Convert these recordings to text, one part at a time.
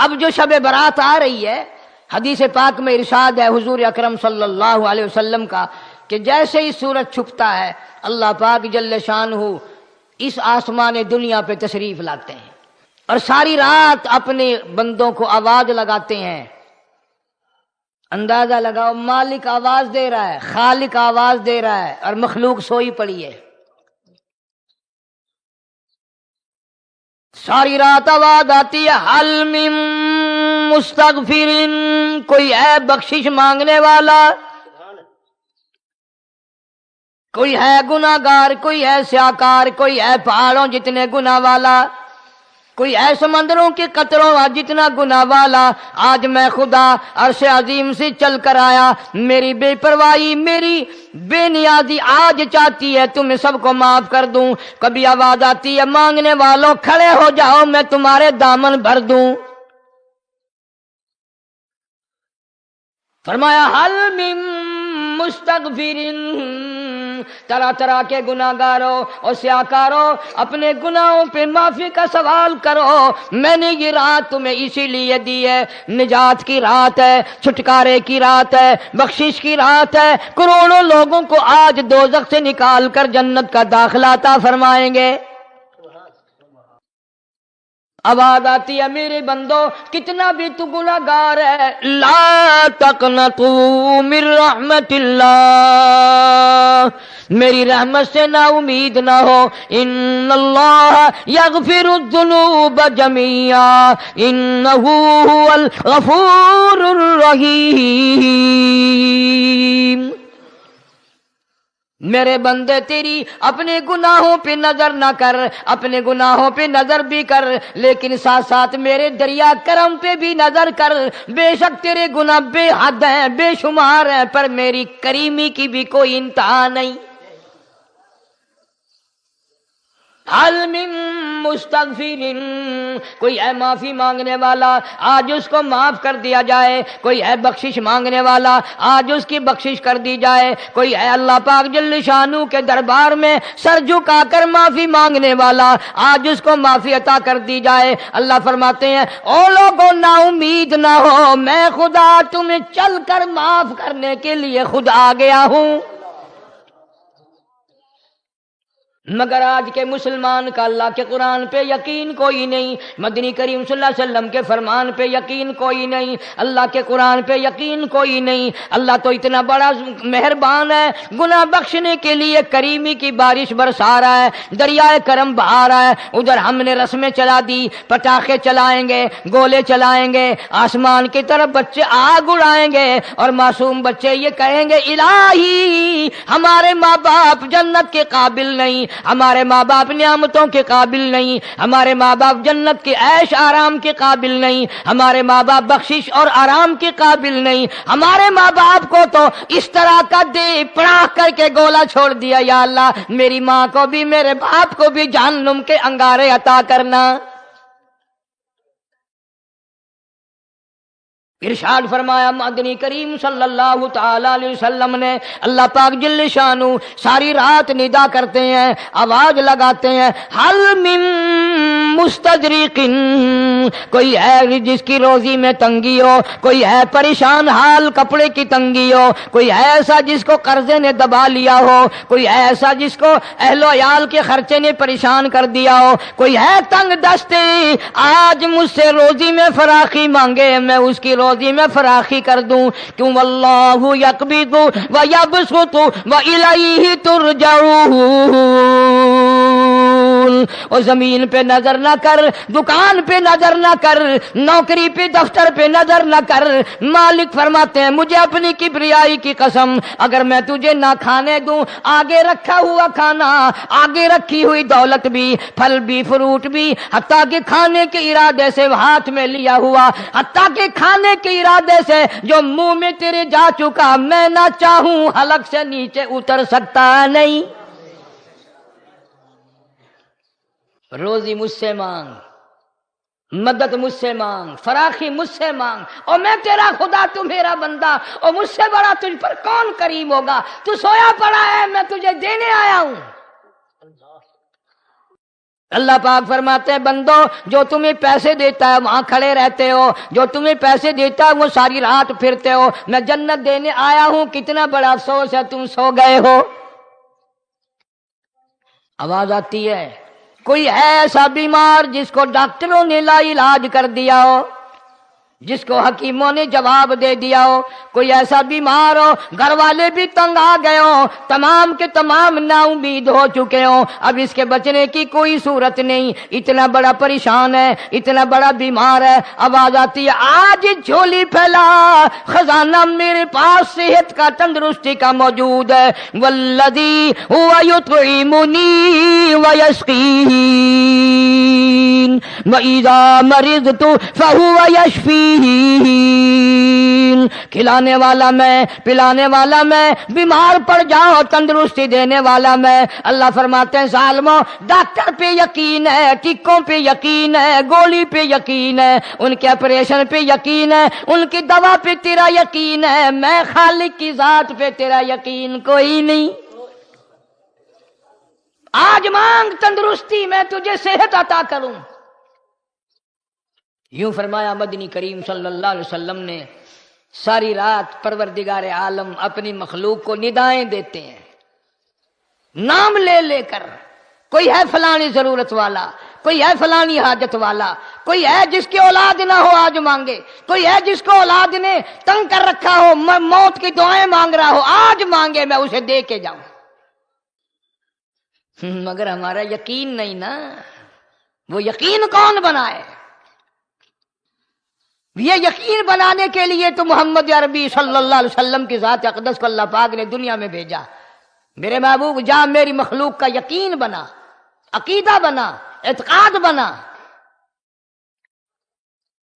اب جو شب برات آ رہی ہے، حدیث پاک میں ارشاد ہے حضور اکرم صلی اللہ علیہ وسلم کا کہ جیسے ہی سورج چھپتا ہے اللہ پاک جل شانہ اس آسمان دنیا پہ تشریف لاتے ہیں اور ساری رات اپنے بندوں کو آواز لگاتے ہیں۔ اندازہ لگاؤ، مالک آواز دے رہا ہے، خالق آواز دے رہا ہے اور مخلوق سوئی پڑی ہے۔ ساری رات آواز آتی ہے، حل من مستغفر، کوئی ہے بخشش مانگنے والا، کوئی ہے گناہ گار، کوئی ہے سیاکار، کوئی ہے پہاڑوں جتنے گناہ والا، کوئی ہے سمندروں کے قطروں جتنا گناہ والا۔ آج میں خدا عرش عظیم سے چل کر آیا، میری بے پرواہی، میری بے نیازی آج چاہتی ہے تمہیں سب کو معاف کر دوں۔ کبھی آواز آتی ہے، مانگنے والوں کھڑے ہو جاؤ، میں تمہارے دامن بھر دوں۔ فرمایا حل من مستغفر، طرح طرح کے گناہ گاروں اور سیاکاروں اپنے گناہوں پہ معافی کا سوال کرو، میں نے یہ رات تمہیں اسی لیے دی ہے، نجات کی رات ہے، چھٹکارے کی رات ہے، بخشش کی رات ہے۔ کروڑوں لوگوں کو آج دوزخ سے نکال کر جنت کا داخلہ عطا فرمائیں گے۔ آواز آتی ہے، میرے بندو کتنا بھی تو گناہ گار ہے، لا تقنطوا من رحمت اللہ، میری رحمت سے نا امید نہ ہو۔ ان اللہ یغفر الذنوب جميعا انہ هو الغفور الرحیم۔ میرے بندے تیری اپنے گناہوں پہ نظر نہ کر، اپنے گناہوں پہ نظر بھی کر، لیکن ساتھ ساتھ میرے دریا کرم پہ بھی نظر کر۔ بے شک تیرے گناہ بے حد ہیں، بے شمار ہیں، پر میری کریمی کی بھی کوئی انتہا نہیں۔ حل من مستغفر، کوئی ہے معافی مانگنے والا، آج اس کو معاف کر دیا جائے۔ کوئی ہے بخشش مانگنے والا، آج اس کی بخشش کر دی جائے۔ کوئی ہے اللہ پاک جل شانہ کے دربار میں سر جھکا کر معافی مانگنے والا، آج اس کو معافی عطا کر دی جائے۔ اللہ فرماتے ہیں، او لوگوں نا امید نہ ہو، میں خدا تمہیں چل کر معاف کرنے کے لیے خود آ گیا ہوں۔ مگر آج کے مسلمان کا اللہ کے قرآن پہ یقین کوئی نہیں، مدنی کریم صلی اللہ علیہ وسلم کے فرمان پہ یقین کوئی نہیں، اللہ کے قرآن پہ یقین کوئی نہیں۔ اللہ تو اتنا بڑا مہربان ہے، گناہ بخشنے کے لیے کریمی کی بارش برسا رہا ہے، دریائے کرم بہا رہا ہے۔ ادھر ہم نے رسمیں چلا دی، پٹاخے چلائیں گے، گولے چلائیں گے، آسمان کی طرف بچے آگ اڑائیں گے اور معصوم بچے یہ کہیں گے، الہی ہمارے ماں باپ جنت کے قابل نہیں، ہمارے ماں باپ نعمتوں کے قابل نہیں، ہمارے ماں باپ جنت کے عیش آرام کے قابل نہیں، ہمارے ماں باپ بخشش اور آرام کے قابل نہیں، ہمارے ماں باپ کو تو اس طرح کا دے پڑاخ کر کے گولا چھوڑ دیا۔ یا اللہ میری ماں کو بھی میرے باپ کو بھی جہنم کے انگارے عطا کرنا۔ ارشاد فرمایا مدنی کریم صلی اللہ تعالی علیہ وسلم نے، اللہ پاک جل شانہ ساری رات ندا کرتے ہیں، آواز لگاتے ہیں، حل من مستدرک، کوئی ہے جس کی روزی میں تنگی ہو، کوئی ہے پریشان حال کپڑے کی تنگی ہو، کوئی ہے ایسا جس کو قرضے نے دبا لیا ہو، کوئی ہے ایسا جس کو اہل و عیال کے خرچے نے پریشان کر دیا ہو، کوئی ہے تنگ دستی، آج مجھ سے روزی میں فراخی مانگے، میں اس کی روزی میں فراخی کر دوں۔ کیوں واللہ یقبض ویبسط والیہ ترجعون، اور زمین پہ نظر نہ کر، دکان پہ نظر نہ کر، نوکری پہ دفتر پہ نظر نہ کر۔ مالک فرماتے ہیں مجھے اپنی کبریائی کی قسم، اگر میں تجھے نہ کھانے دوں، آگے رکھا ہوا کھانا، آگے رکھی ہوئی دولت بھی، پھل بھی، فروٹ بھی، حتیٰ کہ کھانے کے ارادے سے ہاتھ میں لیا ہوا، حتیٰ کہ کھانے کے ارادے سے جو منہ میں تیرے جا چکا، میں نہ چاہوں حلق سے نیچے اتر سکتا نہیں۔ روزی مجھ سے مانگ، مدد مجھ سے مانگ، فراخی مجھ سے مانگ، اور میں تیرا خدا، تو میرا بندہ، اور مجھ سے بڑا تجھ پر کون کریم ہوگا؟ تو سویا پڑا ہے، میں تجھے دینے آیا ہوں۔ اللہ پاک فرماتے ہیں بندو جو تمہیں پیسے دیتا ہے وہاں کھڑے رہتے ہو، جو تمہیں پیسے دیتا ہے وہ ساری رات پھرتے ہو، میں جنت دینے آیا ہوں، کتنا بڑا افسوس ہے تم سو گئے ہو۔ آواز آتی ہے؟ کوئی ہے ایسا بیمار جس کو ڈاکٹروں نے لا علاج کر دیا ہو، جس کو حکیموں نے جواب دے دیا ہو؟ کوئی ایسا بیمار ہو، گھر والے بھی تنگ آ گئے ہوں، تمام کے تمام نا امید ہو چکے ہوں، اب اس کے بچنے کی کوئی صورت نہیں، اتنا بڑا پریشان ہے، اتنا بڑا بیمار ہے، آواز آتی ہے آج جھولی پھیلا، خزانہ میرے پاس صحت کا، تندرستی کا موجود ہے، والذی هو یطعمنی ویسقین وَإِذَا مَرِضْتُ فَهُوَ يَشْفِينِ، کھلانے والا میں، پلانے والا میں، بیمار پڑ جاؤ تندرستی دینے والا میں۔ اللہ فرماتے ہیں ظالموں، ڈاکٹر پہ یقین ہے، ٹکوں پہ یقین ہے، گولی پہ یقین ہے، ان کے آپریشن پہ یقین ہے، ان کی دوا پہ تیرا یقین ہے، میں خالق کی ذات پہ تیرا یقین کوئی نہیں۔ آج مانگ تندرستی، میں تجھے صحت عطا کروں۔ یوں فرمایا مدنی کریم صلی اللہ علیہ وسلم نے۔ ساری رات پروردگار عالم اپنی مخلوق کو ندائیں دیتے ہیں، نام لے لے کر، کوئی ہے فلانی ضرورت والا، کوئی ہے فلانی حاجت والا، کوئی ہے جس کی اولاد نہ ہو آج مانگے، کوئی ہے جس کو اولاد نے تنگ کر رکھا ہو، موت کی دعائیں مانگ رہا ہو، آج مانگے میں اسے دے کے جاؤں۔ مگر ہمارا یقین نہیں نا، وہ یقین کون بنائے؟ یہ یقین بنانے کے لیے تو محمد عربی صلی اللہ علیہ وسلم کی ذات اقدس کو اللہ پاک نے دنیا میں بھیجا۔ میرے محبوب جا میری مخلوق کا یقین بنا، عقیدہ بنا، اعتقاد بنا۔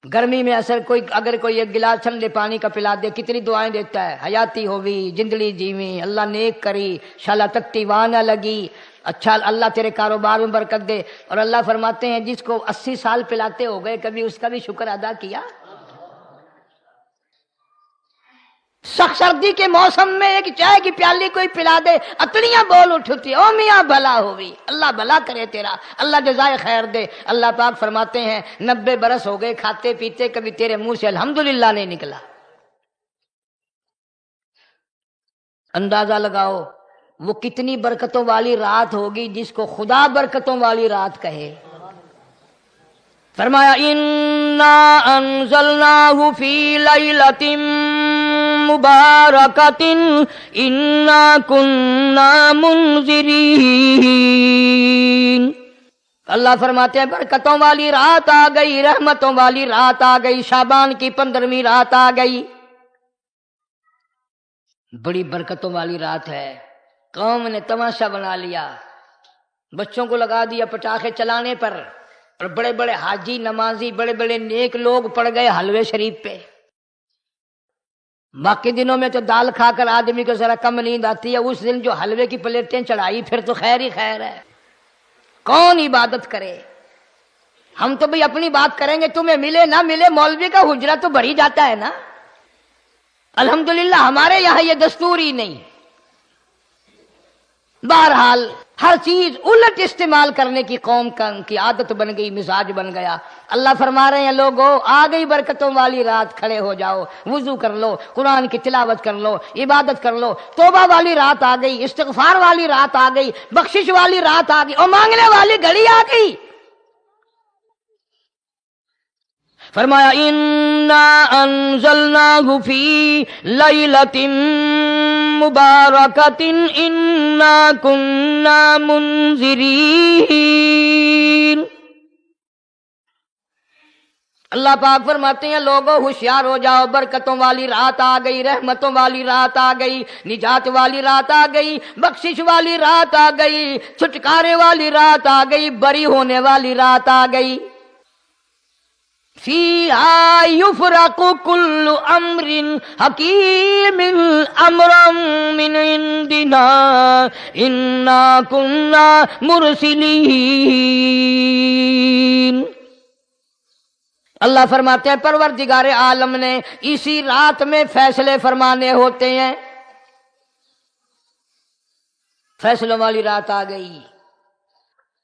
گرمی میں اگر کوئی ایک گلاس ٹھنڈے پانی کا پلا دے، کتنی دعائیں دیتا ہے، حیاتی ہوئی، جندلی جیویں، اللہ نیک کری، شالا تکتی وہاں لگی، اچھا اللہ تیرے کاروبار میں برکت دے۔ اور اللہ فرماتے ہیں جس کو 80 سال پلاتے ہو گئے، کبھی اس کا بھی شکر ادا کیا؟ سخت سردی کے موسم میں ایک چائے کی پیالی کوئی پلا دے، اتنیاں بول اٹھتی، او میاں بھلا ہوئی، اللہ بھلا کرے تیرا، اللہ جزائے خیر دے۔ اللہ پاک فرماتے ہیں 90 برس ہو گئے کھاتے پیتے، کبھی تیرے منہ سے الحمدللہ نہیں نکلا۔ اندازہ لگاؤ وہ کتنی برکتوں والی رات ہوگی جس کو خدا برکتوں والی رات کہے۔ فرمایا انا انزلناہ فی لیلۃ مبارکۃ انا کنا منذرین۔ اللہ فرماتے ہیں برکتوں والی رات آ گئی، رحمتوں والی رات آ گئی، شعبان کی 15ویں رات آ گئی، بڑی برکتوں والی رات ہے۔ قوم نے تماشا بنا لیا، بچوں کو لگا دیا پٹاخے چلانے پر، اور بڑے بڑے حاجی نمازی، بڑے بڑے نیک لوگ پڑ گئے حلوے شریف پہ۔ باقی دنوں میں تو دال کھا کر آدمی کو ذرا کم نیند آتی ہے، اس دن جو حلوے کی پلیٹیں چڑھائی پھر تو خیر ہی خیر ہے۔ کون عبادت کرے؟ ہم تو بھئی اپنی بات کریں گے، تمہیں ملے نہ ملے، مولوی کا حجرہ تو بڑھ ہی جاتا ہے نا۔ الحمدللہ ہمارے یہاں یہ دستور ہی نہیں۔ بہرحال ہر چیز الٹ استعمال کرنے کی قوم کی عادت بن گئی، مزاج بن گیا۔ اللہ فرما رہے ہیں لوگو آ گئی برکتوں والی رات، کھڑے ہو جاؤ، وضو کر لو، قرآن کی تلاوت کر لو، عبادت کر لو، توبہ والی رات آ گئی، استغفار والی رات آ گئی، بخشش والی رات آ گئی، اور مانگنے والی گھڑی آ گئی۔ فرمایا انا انزلناہ فی لیلۃ مبارکۃ انا کنا منذرین۔ اللہ پاک فرماتے ہیں لوگوں ہوشیار ہو جاؤ، برکتوں والی رات آ گئی، رحمتوں والی رات آ گئی، نجات والی رات آ گئی، بخشش والی رات آ گئی، چھٹکارے والی رات آ گئی، بری ہونے والی رات آ گئی۔ فیہا یفرق کل امر حکیم امرا من عندنا انا کنا مرسلین۔ اللہ فرماتے ہیں پروردگار عالم نے اسی رات میں فیصلے فرمانے ہوتے ہیں۔ فیصلوں والی رات آ گئی،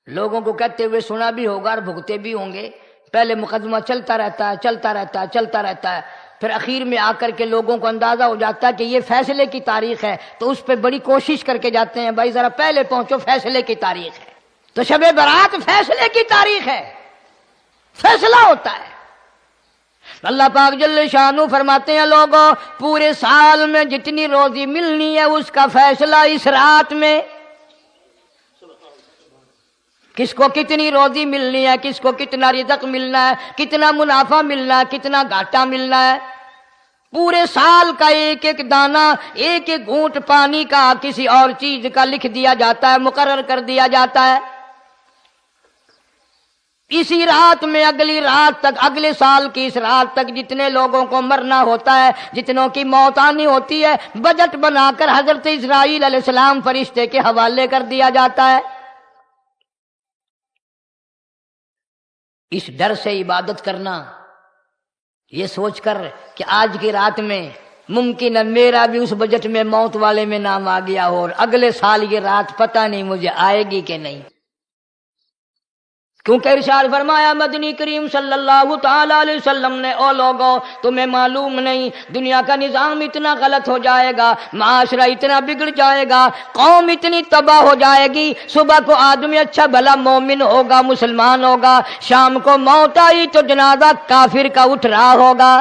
لوگوں کو کہتے ہوئے سنا بھی ہوگا اور بھگتے بھی ہوں گے. پہلے مقدمہ چلتا رہتا ہے چلتا رہتا ہے چلتا رہتا ہے، پھر اخیر میں آ کر کے لوگوں کو اندازہ ہو جاتا ہے کہ یہ فیصلے کی تاریخ ہے، تو اس پہ بڑی کوشش کر کے جاتے ہیں بھائی ذرا پہلے پہنچو، فیصلے کی تاریخ ہے. تو شب برات فیصلے کی تاریخ ہے، فیصلہ ہوتا ہے. اللہ پاک جل شانہ فرماتے ہیں لوگوں پورے سال میں جتنی روزی ملنی ہے اس کا فیصلہ اس رات میں. کس کو کتنی روزی ملنی ہے، کس کو کتنا رزق ملنا ہے، کتنا منافع ملنا ہے، کتنا گھاٹا ملنا ہے. پورے سال کا ایک ایک دانہ، ایک ایک گھونٹ پانی کا، کسی اور چیز کا لکھ دیا جاتا ہے، مقرر کر دیا جاتا ہے. اسی رات میں اگلی رات تک، اگلے سال کی اس رات تک جتنے لوگوں کو مرنا ہوتا ہے، جتنوں کی موت آنی ہوتی ہے، بجٹ بنا کر حضرت اسرائیل علیہ السلام فرشتے کے حوالے کر دیا جاتا ہے. اس ڈر سے عبادت کرنا، یہ سوچ کر کہ آج کی رات میں ممکن ہے میرا بھی اس بجٹ میں موت والے میں نام آ گیا ہو، اور اگلے سال یہ رات پتہ نہیں مجھے آئے گی کہ نہیں. کیونکہ ارشاد فرمایا مدنی کریم صلی اللہ تعالی علیہ وسلم نے، او لوگوں تمہیں معلوم نہیں دنیا کا نظام اتنا غلط ہو جائے گا، معاشرہ اتنا بگڑ جائے گا، قوم اتنی تباہ ہو جائے گی. صبح کو آدمی اچھا بھلا مومن ہوگا، مسلمان ہوگا، شام کو موت آئی تو جنازہ کافر کا اٹھ رہا ہوگا.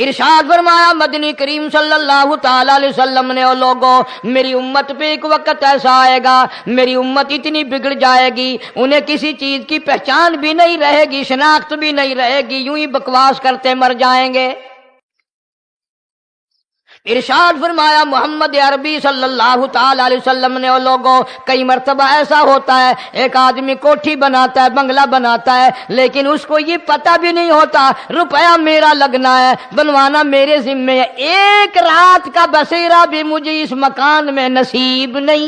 ارشاد فرمایا مدنی کریم صلی اللہ تعالی علیہ وسلم نے، او لوگوں میری امت پہ ایک وقت ایسا آئے گا، میری امت اتنی بگڑ جائے گی، انہیں کسی چیز کی پہچان بھی نہیں رہے گی، شناخت بھی نہیں رہے گی، یوں ہی بکواس کرتے مر جائیں گے. ارشاد فرمایا محمد عربی صلی اللہ تعالی علیہ وسلم نے، او لوگوں کئی مرتبہ ایسا ہوتا ہے ایک آدمی کوٹھی بناتا ہے، بنگلہ بناتا ہے، لیکن اس کو یہ پتہ بھی نہیں ہوتا روپیہ میرا لگنا ہے، بنوانا میرے ذمے ہے، ایک رات کا بسیرا بھی مجھے اس مکان میں نصیب نہیں.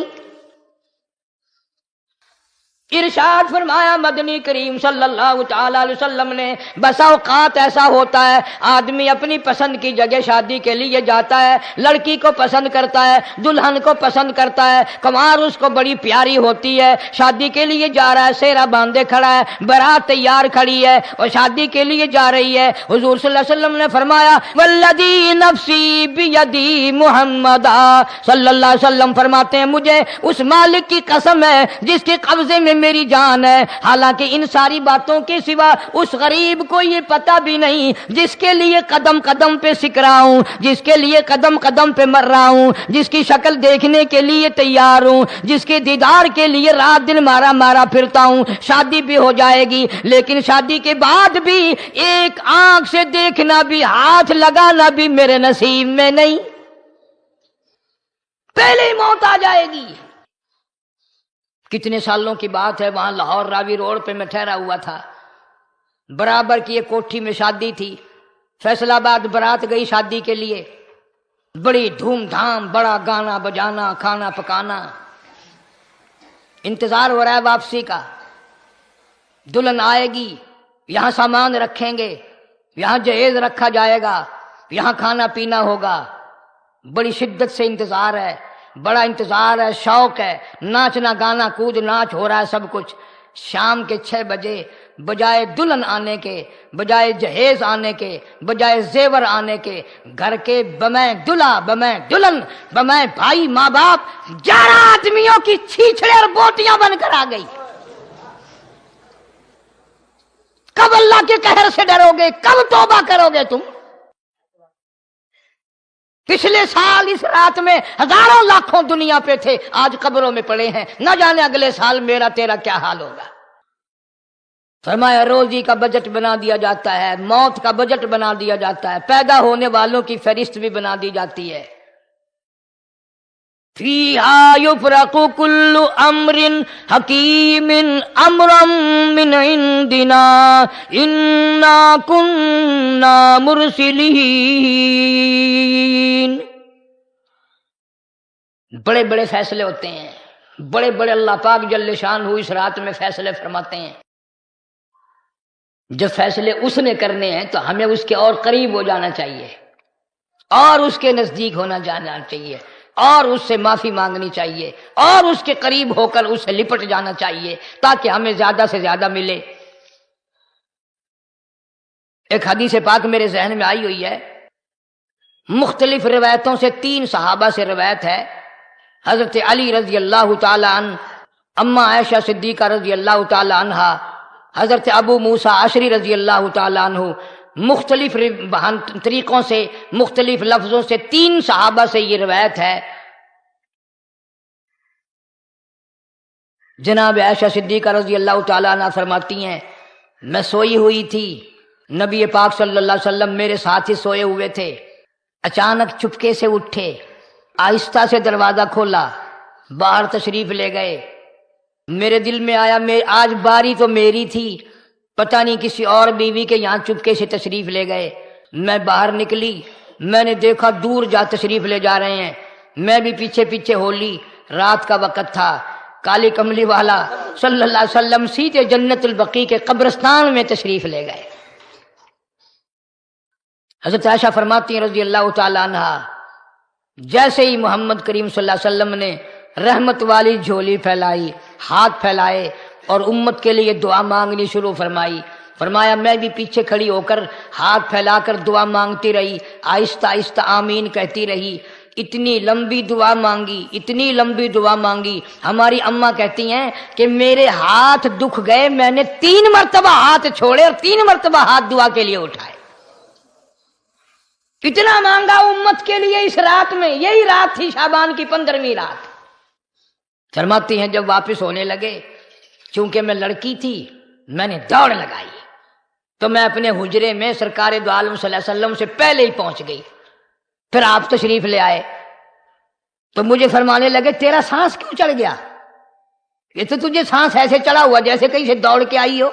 ارشاد فرمایا مدنی کریم صلی اللہ تعالی علیہ وسلم نے، بسا اوقات ایسا ہوتا ہے آدمی اپنی پسند کی جگہ شادی کے لیے جاتا ہے، لڑکی کو پسند کرتا ہے، دلہن کو پسند کرتا ہے، کمار اس کو بڑی پیاری ہوتی ہے، شادی کے لیے جا رہا ہے، سہرا باندھے کھڑا ہے، بارات تیار کھڑی ہے اور شادی کے لیے جا رہی ہے. حضور صلی اللہ علیہ وسلم نے فرمایا والذی نفسی بیدی، محمد صلی اللہ علیہ وسلم فرماتے ہیں مجھے اس مالک کی قسم ہے جس کے قبضے میں میری جان ہے، حالانکہ ان ساری باتوں کے سوا اس غریب کو یہ پتہ بھی نہیں جس کے لیے قدم قدم پہ سکھ رہا ہوں، جس کے لیے قدم قدم پہ مر رہا ہوں، جس کی شکل دیکھنے کے لیے تیار ہوں، جس کے دیدار کے لیے رات دن مارا مارا پھرتا ہوں. شادی بھی ہو جائے گی لیکن شادی کے بعد بھی ایک آنکھ سے دیکھنا بھی، ہاتھ لگانا بھی میرے نصیب میں نہیں، پہلے ہی موت آ جائے گی. کتنے سالوں کی بات ہے، وہاں لاہور راوی روڈ پہ میں ٹھہرا ہوا تھا، برابر کی ایک کوٹھی میں شادی تھی. فیصل آباد برات گئی شادی کے لیے، بڑی دھوم دھام، بڑا گانا بجانا، کھانا پکانا، انتظار ہو رہا ہے واپسی کا. دلہن آئے گی، یہاں سامان رکھیں گے، یہاں جہیز رکھا جائے گا، یہاں کھانا پینا ہوگا. بڑی شدت سے انتظار ہے، بڑا انتظار ہے، شوق ہے، ناچنا گانا کود ناچ ہو رہا ہے سب کچھ. شام کے 6 بجے بجائے دلہن آنے کے، بجائے جہیز آنے کے، بجائے زیور آنے کے، گھر کے بمیں دلہا، بمیں دلہن، بمیں بھائی ماں باپ 11 آدمیوں کی چھیچڑے اور بوٹیاں بن کر آ گئی. کب اللہ کے قہر سے ڈرو گے؟ کب توبہ کرو گے تم؟ پچھلے سال اس رات میں ہزاروں لاکھوں دنیا پہ تھے، آج قبروں میں پڑے ہیں، نہ جانے اگلے سال میرا تیرا کیا حال ہوگا. فرمایا روزی کا بجٹ بنا دیا جاتا ہے، موت کا بجٹ بنا دیا جاتا ہے، پیدا ہونے والوں کی فہرست بھی بنا دی جاتی ہے. فیہا یفرق کل امر حکیم امرا من عندنا انا کننا مرسلین. بڑے بڑے فیصلے ہوتے ہیں، بڑے بڑے اللہ پاک جل شانہ اس رات میں فیصلے فرماتے ہیں. جب فیصلے اس نے کرنے ہیں تو ہمیں اس کے اور قریب ہو جانا چاہیے، اور اس کے نزدیک ہونا جانا چاہیے، اور اس سے معافی مانگنی چاہیے اور اس کے قریب ہو کر اس سے لپٹ جانا چاہیے تاکہ ہمیں زیادہ سے زیادہ ملے۔ ایک حدیث پاک میرے ذہن میں آئی ہوئی ہے، مختلف روایتوں سے 3 صحابہ سے روایت ہے، حضرت علی رضی اللہ تعالی عنہ، اما عائشہ صدیقہ رضی اللہ تعالی عنہا، حضرت ابو موسیٰ اشعری رضی اللہ تعالی عنہ، مختلف طریقوں سے مختلف لفظوں سے 3 صحابہ سے یہ روایت ہے۔ جناب عائشہ صدیقہ رضی اللہ تعالی عنہ فرماتی ہیں میں سوئی ہوئی تھی، نبی پاک صلی اللہ علیہ وسلم میرے ساتھ ہی سوئے ہوئے تھے، اچانک چپکے سے اٹھے، آہستہ سے دروازہ کھولا، باہر تشریف لے گئے۔ میرے دل میں آیا آج باری تو میری تھی، پتہ نہیں کسی اور بیوی کے یہاں چپکے سے تشریف لے گئے۔ میں باہر نکلی، میں نے دیکھا دور جا تشریف لے جا رہے ہیں، میں بھی پیچھے پیچھے ہو لی۔ رات کا وقت تھا، کالی کملی والا صلی اللہ علیہ وسلم سیدھے جنت البقیع کے قبرستان میں تشریف لے گئے۔ حضرت عائشہ فرماتی ہیں رضی اللہ تعالی عنہ، جیسے ہی محمد کریم صلی اللہ علیہ وسلم نے رحمت والی جھولی پھیلائی، ہاتھ پھیلائے اور امت کے لیے دعا مانگنی شروع فرمائی، فرمایا میں بھی پیچھے کھڑی ہو کر ہاتھ پھیلا کر دعا مانگتی رہی، آہستہ آہستہ آمین کہتی رہی۔ اتنی لمبی دعا مانگی، اتنی لمبی دعا مانگی، ہماری اماں کہتی ہیں کہ میرے ہاتھ دکھ گئے، میں نے 3 مرتبہ ہاتھ چھوڑے اور 3 مرتبہ ہاتھ دعا کے لیے اٹھائے۔ اتنا مانگا امت کے لیے اس رات میں، یہی رات تھی شعبان کی 15ویں رات۔ فرماتی ہیں جب واپس ہونے لگے، چونکہ میں لڑکی تھی میں نے دوڑ لگائی تو میں اپنے حجرے میں سرکار دو عالم صلی اللہ علیہ وسلم سے پہلے ہی پہنچ گئی۔ پھر آپ تشریف لے آئے تو مجھے فرمانے لگے تیرا سانس کیوں چڑھ گیا؟ یہ تو تجھے سانس ایسے چڑھا ہوا جیسے کہیں سے دوڑ کے آئی ہو۔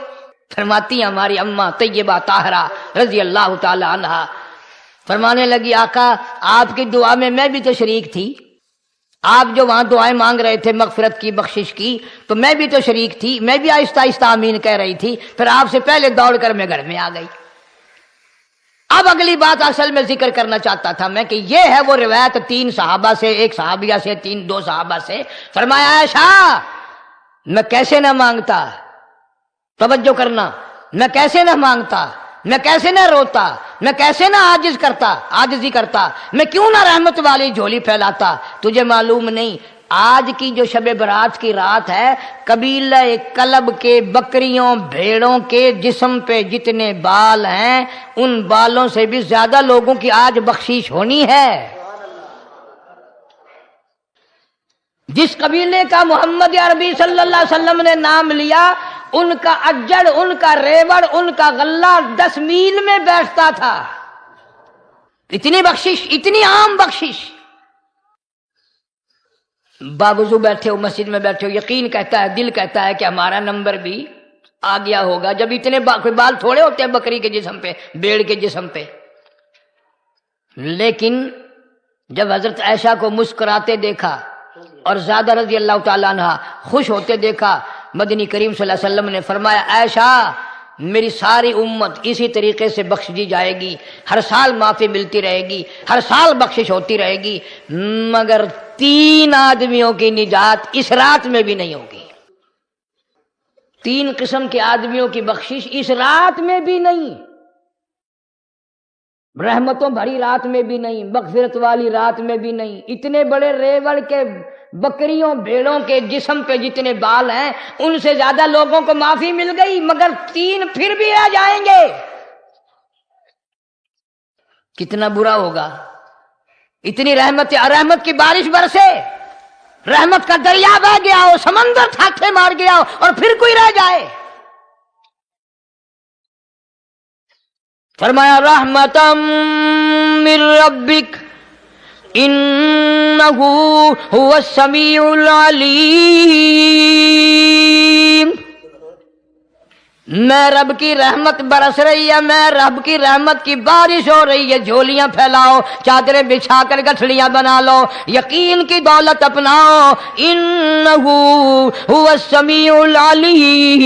فرماتی ہیں ہماری اماں طیبہ طاہرہ رضی اللہ تعالی عنہا، فرمانے لگی آقا آپ کی دعا میں بھی تو شریک تھی، آپ جو وہاں دعائیں مانگ رہے تھے مغفرت کی بخشش کی تو میں بھی تو شریک تھی، میں بھی آہستہ آہستہ آمین کہہ رہی تھی، پھر آپ سے پہلے دوڑ کر میں گھر میں آ گئی۔ اب اگلی بات اصل میں ذکر کرنا چاہتا تھا میں کہ یہ ہے وہ روایت 3 صحابہ سے، ایک صحابیہ سے، 2 صحابہ سے۔ فرمایا عائشہ میں کیسے نہ مانگتا، توجہ کرنا، میں کیسے نہ مانگتا، میں کیسے نہ روتا، میں کیسے نہ عاجزی کرتا، میں کیوں نہ رحمت والی جھولی پھیلاتا۔ تجھے معلوم نہیں آج کی جو شب برات کی رات ہے، قبیلہ کلب کے بکریوں بھیڑوں کے جسم پہ جتنے بال ہیں ان بالوں سے بھی زیادہ لوگوں کی آج بخشش ہونی ہے۔ جس قبیلے کا محمد عربی صلی اللہ علیہ وسلم نے نام لیا، ان کا اجڑ، ان کا ریوڑ، ان کا غلہ 10 میل میں بیٹھتا تھا۔ اتنی بخشش، اتنی عام بخشش۔ باوضو بیٹھے ہو، مسجد میں بیٹھے ہو، یقین کہتا ہے، دل کہتا ہے کہ ہمارا نمبر بھی آ گیا ہوگا، جب اتنے کوئی بال تھوڑے ہوتے ہیں بکری کے جسم پہ، بھیڑ کے جسم پہ۔ لیکن جب حضرت عائشہ کو مسکراتے دیکھا اور زیادہ رضی اللہ تعالیٰ عنہ خوش ہوتے دیکھا، مدنی کریم صلی اللہ علیہ وسلم نے فرمایا عائشہ میری ساری امت اسی طریقے سے بخش دی جائے گی، ہر سال معافی ملتی رہے گی، ہر سال بخشش ہوتی رہے گی، مگر 3 آدمیوں کی نجات اس رات میں بھی نہیں ہوگی۔ 3 قسم کے آدمیوں کی بخشش اس رات میں بھی نہیں، رحمتوں بھری رات میں بھی نہیں، مغفرت والی رات میں بھی نہیں۔ اتنے بڑے ریوڑ کے بکریوں بھیڑوں کے جسم پہ جتنے بال ہیں ان سے زیادہ لوگوں کو معافی مل گئی، مگر 3 پھر بھی رہ جائیں گے۔ کتنا برا ہوگا۔ اتنی رحمت کی بارش برسے، رحمت کا دریا بہہ گیا ہو، سمندر تھاکے مار گیا ہو اور پھر کوئی رہ جائے۔ فرمایا رحمتا من ربک انہ هو السمیع العلیم۔ میں رب کی رحمت برس رہی ہے، میں رب کی رحمت کی بارش ہو رہی ہے، جھولیاں پھیلاؤ، چادریں بچھا کر گٹھڑیاں بنا لو، یقین کی دولت اپناؤ، انہ هو السمیع العلیم۔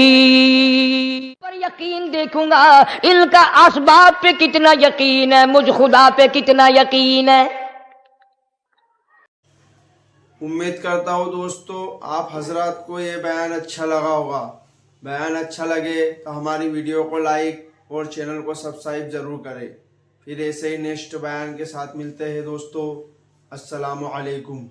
پر یقین دیکھوں گا ان کا اسباب پہ کتنا یقین ہے، مجھ خدا پہ کتنا یقین ہے۔ امید کرتا ہوں دوستو آپ حضرات کو یہ بیان اچھا لگا ہوگا. بیان اچھا لگے تو ہماری ویڈیو کو لائک اور چینل کو سبسکرائب ضرور کریں. پھر ایسے ہی نیکسٹ بیان کے ساتھ ملتے ہیں دوستو. السلام علیکم.